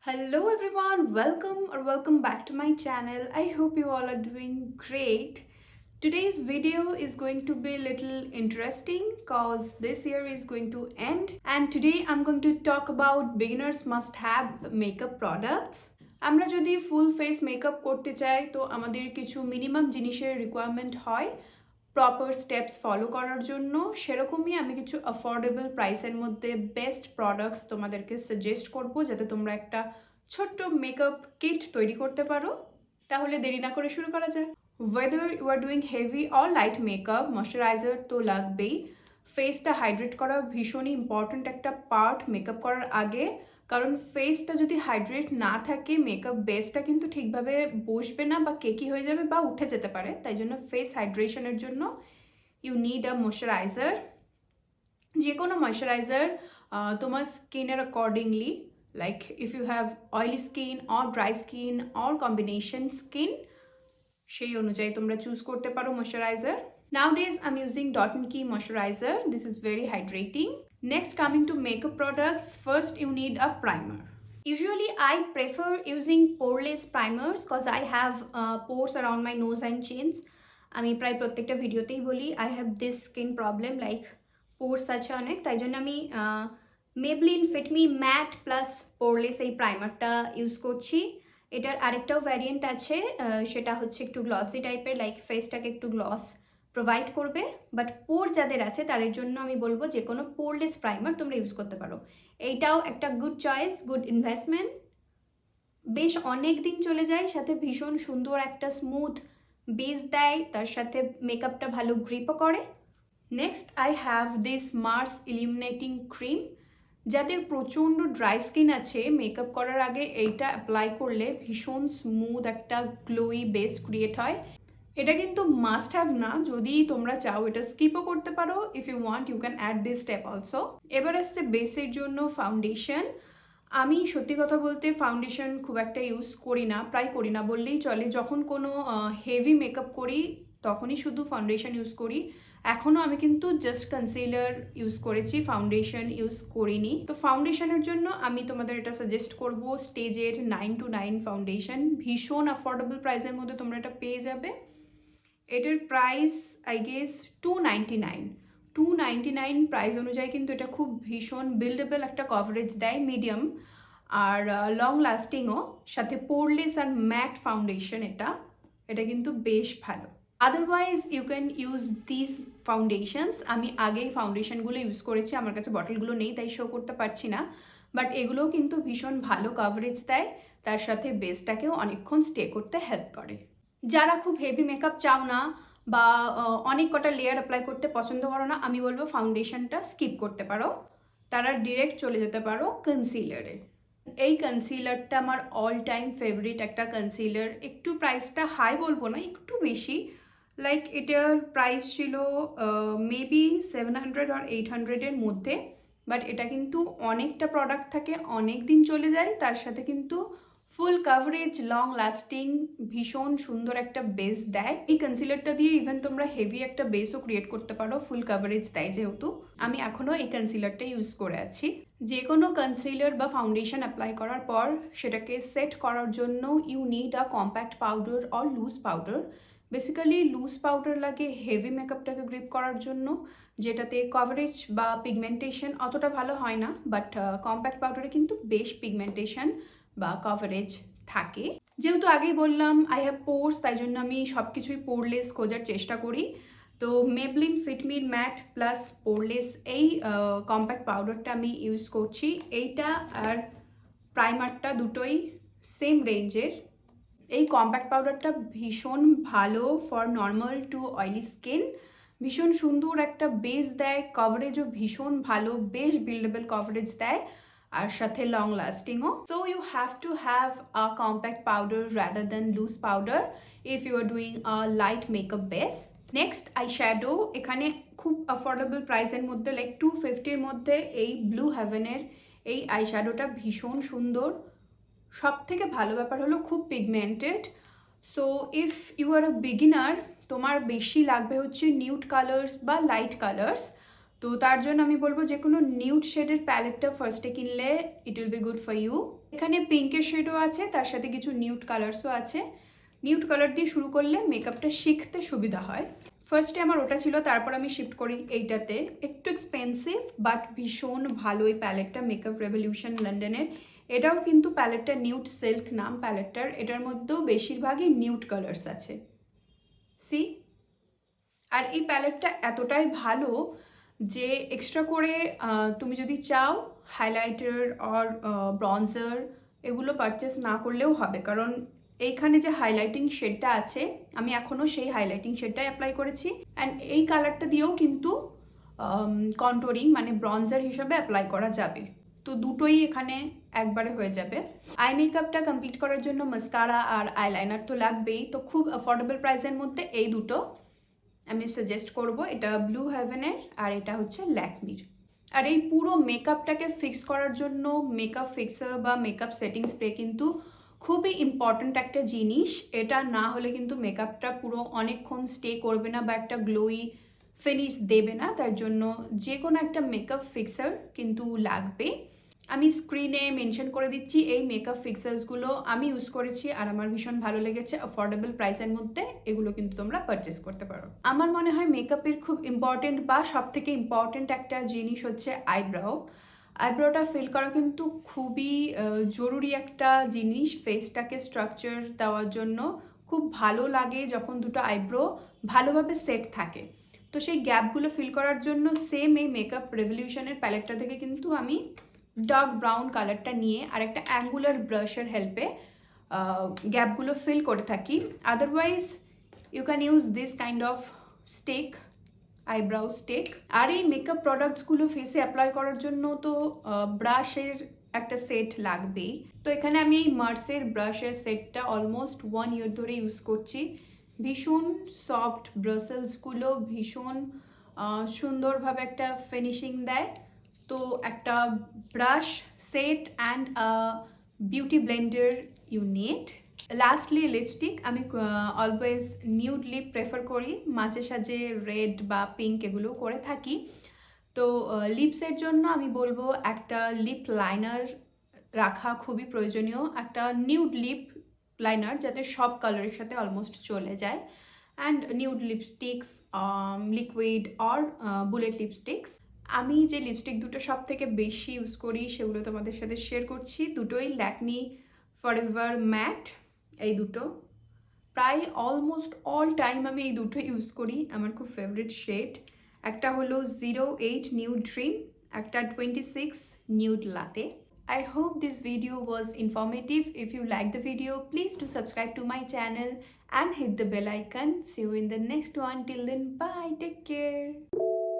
Hello everyone, welcome back to my channel. I hope you all are doing great. Today's video is going to be a little interesting cause this year is going to end and today I'm going to talk about beginners must have makeup products. আমরা যদি full face makeup করতে চাই তো আমাদের কিছু minimum জিনিসের requirement হয় proper steps follow করার জন্য। সেরকমই আমি কিছু অ্যাফোর্ডেবল প্রাইসের মধ্যে বেস্ট প্রোডাক্টস তোমাদেরকে সাজেস্ট করব যাতে তোমরা একটা ছোট্ট মেকআপ কিট তৈরি করতে পারো। তাহলে দেরি না করে শুরু করা যাক। Whether you are doing heavy or light makeup, moisturiser তো লাগবেই। ফেসটা হাইড্রেট করা ভীষণই ইম্পর্ট্যান্ট একটা পার্ট মেকআপ করার আগে, কারণ ফেসটা যদি হাইড্রেট না থাকে মেকআপ বেসটা কিন্তু ঠিকভাবে বসবে না বা কেকি হয়ে যাবে বা উঠে যেতে পারে। তাই জন্য ফেস হাইড্রেশনের জন্য ইউ নিড আ ময়শ্চারাইজার। যে কোনো ময়শ্চারাইজার তোমার স্কিনের accordingly, like if you have oily skin or dry skin or combination skin, সেই অনুযায়ী তোমরা চুজ করতে পারো moisturiser. Nowadays I'm using Dot & Key moisturizer. This is very hydrating. Next, coming to makeup products, first you need a primer. Usually I prefer using poreless primers because I have pores around my nose and chins. আমি প্রায় প্রত্যেকটা ভিডিওতেই বলি I have this skin problem, like pores আছে অনেক, তাই জন্য আমি Maybelline Fit Me Matte Plus Poreless এই প্রাইমারটা ইউজ করছি। এটার আরেকটাও ভ্যারিয়েন্ট আছে, সেটা হচ্ছে একটু গ্লসি টাইপের, লাইক ফেসটাকে একটু গ্লস প্রোভাইড করবে। বাট পোর যাদের আছে তাদের জন্য আমি বলবো যে কোনো পোরলেস প্রাইমার তোমরা ইউজ করতে পারো। এইটাও একটা গুড চয়েস, গুড ইনভেস্টমেন্ট। বেশ অনেক দিন চলে যায়, সাথে ভীষণ সুন্দর একটা স্মুথ বেস দেয়, তার সাথে মেকআপটা ভালো গ্রিপও করে। Next I have this Mars eliminating cream. যাদের প্রচণ্ড ড্রাই স্কিন আছে মেকআপ করার আগে এইটা অ্যাপ্লাই করলে ভীষণ স্মুথ একটা গ্লোই বেস ক্রিয়েট হয়। এটা কিন্তু মাস্ট হ্যাভ না, যদি তোমরা চাও এটা স্কিপও করতে পারো। If you want you can add this step also. এবার আসছে বেসের জন্য ফাউন্ডেশন। আমি সত্যি কথা বলতে ফাউন্ডেশন খুব একটা ইউজ করি না, প্রায় করি না বললেই চলে। যখন কোনো হেভি মেকআপ করি তখনই শুধু ফাউন্ডেশন ইউজ করি। এখনও আমি কিন্তু জাস্ট কনসিলার ইউজ করেছি, ফাউন্ডেশন ইউজ করিনি। তো ফাউন্ডেশনের জন্য আমি তোমাদের এটা সাজেস্ট করব স্টেজের 929 ফাউন্ডেশন। ভীষণ অ্যাফোর্ডেবল প্রাইসের মধ্যে তোমরা এটা পেয়ে যাবে। এটার প্রাইস আই গেস 299 প্রাইস অনুযায়ী কিন্তু এটা খুব ভীষণ বিল্ডেবল একটা কভারেজ দেয়, মিডিয়াম আর লং লাস্টিংও, সাথে পোরলেস আর ম্যাট ফাউন্ডেশন। এটা কিন্তু বেশ ভালো। Otherwise you can use this foundations. আমি আগেই ফাউন্ডেশনগুলো ইউজ করেছি, আমার কাছে বটলগুলো নেই তাই শো করতে পারছি না, বাট এগুলোও কিন্তু ভীষণ ভালো কভারেজ দেয়, তার সাথে বেসটাকেও অনেকক্ষণ স্টে করতে হেল্প করে। যারা খুব হেভি মেকআপ চাও না বা অনেক কটা লেয়ার অ্যাপ্লাই করতে পছন্দ করো না, আমি বলবো ফাউন্ডেশনটা স্কিপ করতে পারো, তারা ডিরেক্ট চলে যেতে পারো কনসিলারে। এই কনসিলারটা আমার অল টাইম ফেভারিট একটা কনসিলার। একটু প্রাইসটা হাই বলবো না, একটু বেশি, লাইক এটার প্রাইস ছিল মেবি 700 আর 800-এর মধ্যে। বাট এটা কিন্তু অনেকটা প্রোডাক্ট থাকে, অনেক দিন চলে যায়, তার সাথে কিন্তু ফুল কাভারেজ, লং লাস্টিং, ভীষণ সুন্দর একটা বেস দেয়। এই কনসিলারটা দিয়ে ইভেন তোমরা হেভি একটা বেসও ক্রিয়েট করতে পারো, ফুল কাভারেজ দেয় যেহেতু। আমি এখনও এই কনসিলারটা ইউজ করে আছি। যে কোনো কনসিলার বা ফাউন্ডেশন অ্যাপ্লাই করার পর সেটাকে সেট করার জন্য you need a compact powder or loose powder. Basically loose powder লাগে হেভি মেকআপটাকে গ্রিপ করার জন্য, যেটাতে কভারেজ বা পিগমেন্টেশন অতটা ভালো হয় না, বাট কম্প্যাক্ট পাউডারে কিন্তু বেশ পিগমেন্টেশন বা কভারেজ থাকে। যেহেতু আগেই বললাম আই হ্যাভ পোর্স, তাই জন্য আমি সব কিছুই পোরলেস খোঁজার চেষ্টা করি। তো Maybelline Fit Me Matte Plus poreless এই কম্প্যাক্ট পাউডারটা আমি ইউজ করছি। এইটা আর প্রাইমারটা দুটোই সেম রেঞ্জের। এই কম্প্যাক্ট পাউডারটা ভীষণ ভালো for normal to oily skin. ভীষণ সুন্দর একটা বেস দেয়, কভারেজও ভীষণ ভালো, বেশ বিল্ডেবল কভারেজ দেয়, আর সাথে লং লাস্টিংও। So you have to have a compact powder rather than loose powder if you are doing a light makeup base. Next eye shadow. এখানে খুব অ্যাফোর্ডেবল প্রাইসের মধ্যে, লাইক 250-র মধ্যে এই ব্লু হেভেনের এই আই শ্যাডোটা ভীষণ সুন্দর। সব থেকে ভালো ব্যাপার হলো খুব pigmented. So if you are a beginner, তোমার বেশি লাগবে হচ্ছে নিউড কালার্স বা লাইট কালার্স, তো তার জন্য আমি বলবো যে কোনো নিউড শেডের প্যালেটটা ফার্স্টে কিনলে it will be good for you. এখানে পিঙ্কের শেডও আছে, তার সাথে কিছু নিউড কালার্সও আছে। নিউড কালার দিয়ে শুরু করলে মেকআপটা শিখতে সুবিধা হয়। ফার্স্টে আমার ওটা ছিল, তারপর আমি শিফট করি এইটাতে। একটু এক্সপেন্সিভ বাট ভীষণ ভালো এই প্যালেটটা, মেকআপ রেভলিউশন লন্ডনের। এটাও কিন্তু প্যালেটটা নিউড সিল্ক নাম প্যালেটটার। এটার মধ্যেও বেশিরভাগই নিউড কালার্স আছে, সি। আর এই প্যালেটটা এতটাই ভালো যে এক্সট্রা করে তুমি যদি চাও হাইলাইটার অর ব্রঞ্জার এগুলো পারচেস না করলেও হবে, কারণ এইখানে যে হাইলাইটিং শেডটা আছে আমি এখনও সেই হাইলাইটিং শেডটাই অ্যাপ্লাই করেছি। অ্যান্ড এই কালারটা দিয়েও কিন্তু কন্ট্রোলিং মানে ব্রঞ্জার হিসাবে অ্যাপ্লাই করা যাবে। তো দুটোই এখানে একবারে হয়ে যাবে। আই মেকআপটা কমপ্লিট করার জন্য মাস্কারা আর আইলাইনার তো লাগবেই। তো খুব অ্যাফোর্ডেবল প্রাইসের মধ্যে এই দুটো আমি সাজেস্ট করব। এটা ব্লু হেভেনের আর এটা হচ্ছে ল্যাকমির। আর এই পুরো মেকআপটাকে ফিক্স করার জন্য মেকআপ ফিক্সার বা মেকআপ সেটিং স্প্রে কিন্তু খুবই ইম্পর্ট্যান্ট একটা জিনিস। এটা না হলে কিন্তু মেকআপটা পুরো অনেকক্ষণ স্টে করবে না বা একটা গ্লোই ফিনিশ দেবে না। তার জন্য যে কোনো একটা মেকআপ ফিক্সার কিন্তু লাগবে। আমি স্ক্রিনে মেনশন করে দিচ্ছি এই মেকআপ ফিক্সার্সগুলো আমি ইউজ করেছি আর আমার ভীষণ ভালো লেগেছে। অ্যাফোর্ডেবল প্রাইসের মধ্যে এগুলো কিন্তু তোমরা পারচেস করতে পারো। আমার মনে হয় মেকআপের খুব ইম্পর্টেন্ট বা সব থেকে ইম্পর্টেন্ট একটা জিনিস হচ্ছে আইব্রাও। আইব্রোটা ফিল করা কিন্তু খুবই জরুরি একটা জিনিস ফেসটাকে স্ট্রাকচার দেওয়ার জন্য। খুব ভালো লাগে যখন দুটো আইব্রো ভালোভাবে সেট থাকে। তো সেই গ্যাপগুলো ফিল করার জন্য সেম এই মেকআপ রেভলিউশনের প্যালেটটা থেকে কিন্তু আমি ডার্ক ব্রাউন কালারটা নিয়ে আর একটা অ্যাঙ্গুলার ব্রাশের হেল্পে গ্যাপগুলো ফিল করে থাকি। Otherwise you can use this kind of stick, eyebrow stick. আর এই মেকআপ প্রোডাক্টসগুলো ফেসে অ্যাপ্লাই করার জন্য তো ব্রাশের একটা সেট লাগবেই। তো এখানে আমি এই মার্সের ব্রাশের সেটটা অলমোস্ট 1 ইয়ার ধরে ইউজ করছি। ভীষণ সফট ব্রাসেলসগুলো, ভীষণ সুন্দরভাবে একটা ফিনিশিং দেয়। তো একটা brush set and beauty blender you need. Lastly lipstick. আমি অলওয়েজ নিউড লিপ প্রেফার করি, মাঝে সাঝে রেড বা পিঙ্ক এগুলো করে থাকি। তো লিপসের জন্য আমি বলবো একটা লিপ লাইনার রাখা খুবই প্রয়োজনীয়। একটা নিউড লিপ লাইনার যাতে সব কালারের সাথে অলমোস্ট চলে যায়। And nude lipsticks, liquid or bullet lipsticks. আমি যে লিপস্টিক দুটো সব থেকে বেশি ইউজ করি সেগুলো তোমাদের সাথে শেয়ার করছি। দুটোই ল্যাকমি ফরএভার ম্যাট। এই দুটো প্রায় অলমোস্ট অল টাইম আমি এই দুটো ইউজ করি, আমার খুব ফেভারিট শেড। একটা হলো 08 নিউড ড্রিম, একটা 26 nude latte. I hope this video was informative. If you like the video, please do subscribe to my channel and hit the bell icon. See you in the next one. Till then, bye. Take care.